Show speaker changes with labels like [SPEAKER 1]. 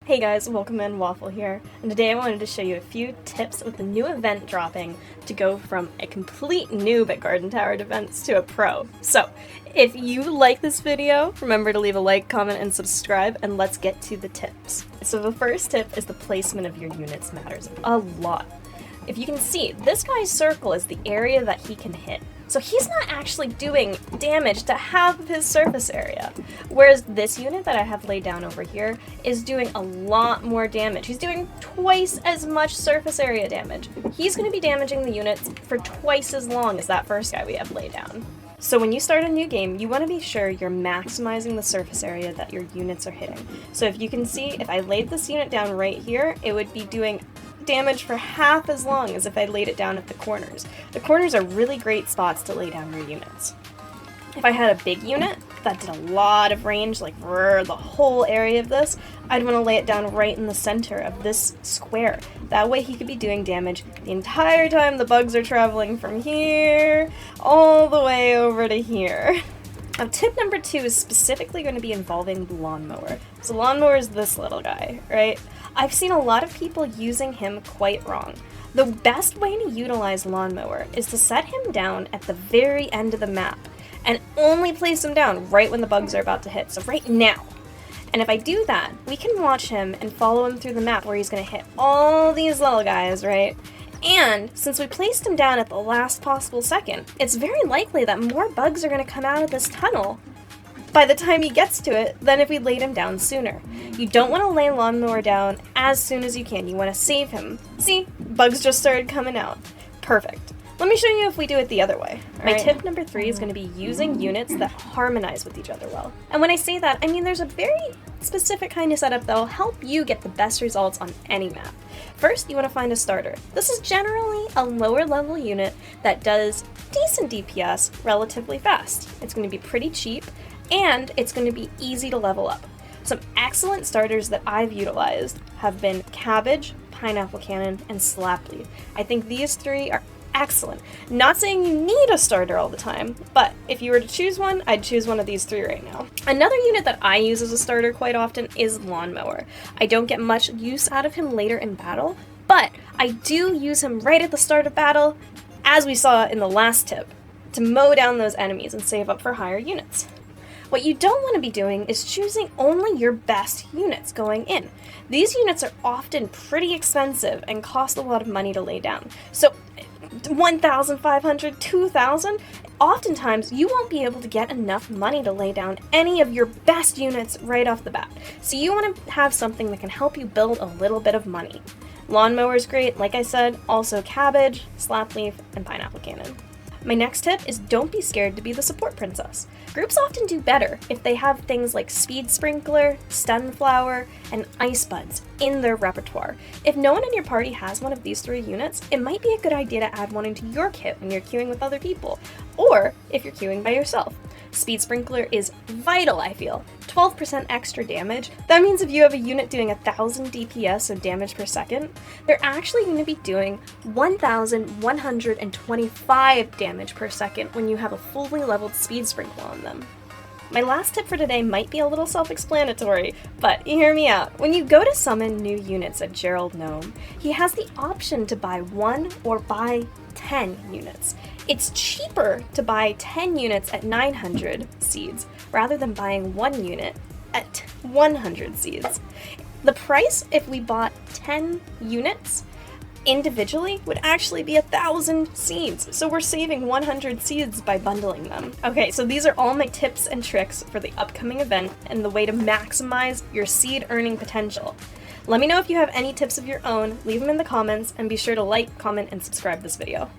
[SPEAKER 1] Hey guys, welcome in, Waffle here, and today I wanted to show you a few tips with the new event dropping to go from a complete noob at Garden Tower Defense to a pro. So, if you like this video, remember to leave a like, comment, and subscribe, and let's get to the tips. So the first tip is the placement of your units matters a lot. If you can see, this guy's circle is the area that he can hit. So he's not actually doing damage to half of his surface area. Whereas this unit that I have laid down over here is doing a lot more damage. He's doing twice as much surface area damage. He's going to be damaging the units for twice as long as that first guy we have laid down. So when you start a new game, you want to be sure you're maximizing the surface area that your units are hitting. So if you can see, if I laid this unit down right here, it would be doing damage for half as long as if I laid it down at the corners. The corners are really great spots to lay down your units. If I had a big unit that did a lot of range, like the whole area of this, I'd want to lay it down right in the center of this square. That way he could be doing damage the entire time the bugs are traveling from here all the way over to here. Now, tip number 2 is specifically going to be involving the lawnmower. So lawnmower is this little guy, right? I've seen a lot of people using him quite wrong. The best way to utilize lawnmower is to set him down at the very end of the map and only place him down right when the bugs are about to hit, so right now. And if I do that, we can watch him and follow him through the map where he's going to hit all these little guys, right? And since we placed him down at the last possible second, it's very likely that more bugs are going to come out of this tunnel by the time he gets to it than if we laid him down sooner. You don't want to lay lawnmower down as soon as you can. You want to save him. See, bugs just started coming out. Perfect. Let me show you if we do it the other way. My tip number 3 is going to be using units that harmonize with each other well. And when I say that, I mean there's a very specific kind of setup that will help you get the best results on any map. First, you want to find a starter. This is generally a lower level unit that does decent DPS relatively fast. It's going to be pretty cheap, and it's going to be easy to level up. Some excellent starters that I've utilized have been Cabbage, Pineapple Cannon, and Slapleaf. I think these 3 are excellent. Not saying you need a starter all the time, but if you were to choose one, I'd choose one of these 3 right now. Another unit that I use as a starter quite often is Lawnmower. I don't get much use out of him later in battle, but I do use him right at the start of battle, as we saw in the last tip, to mow down those enemies and save up for higher units. What you don't want to be doing is choosing only your best units going in. These units are often pretty expensive and cost a lot of money to lay down. So 1,500, 2,000, oftentimes you won't be able to get enough money to lay down any of your best units right off the bat. So you want to have something that can help you build a little bit of money. Lawnmower is great, like I said, also Cabbage, Slapleaf, and Pineapple Cannon. My next tip is don't be scared to be the support princess. Groups often do better if they have things like Speed Sprinkler, Stun Flower, and Ice Buds in their repertoire. If no one in your party has one of these 3 units, it might be a good idea to add one into your kit when you're queuing with other people, or if you're queuing by yourself. Speed Sprinkler is vital, I feel. 12% extra damage. That means if you have a unit doing 1,000 DPS, so damage per second, they're actually going to be doing 1,125 damage per second when you have a fully leveled Speed Sprinkler on them. My last tip for today might be a little self-explanatory, but hear me out. When you go to summon new units at Gerald Gnome, he has the option to buy 1 or buy 10 units. It's cheaper to buy 10 units at 900 seeds rather than buying 1 unit at 100 seeds. The price if we bought 10 units individually would actually be 1,000 seeds, so we're saving 100 seeds by bundling them. Okay, so these are all my tips and tricks for the upcoming event and the way to maximize your seed earning potential. Let me know if you have any tips of your own, leave them in the comments, and be sure to like, comment, and subscribe this video.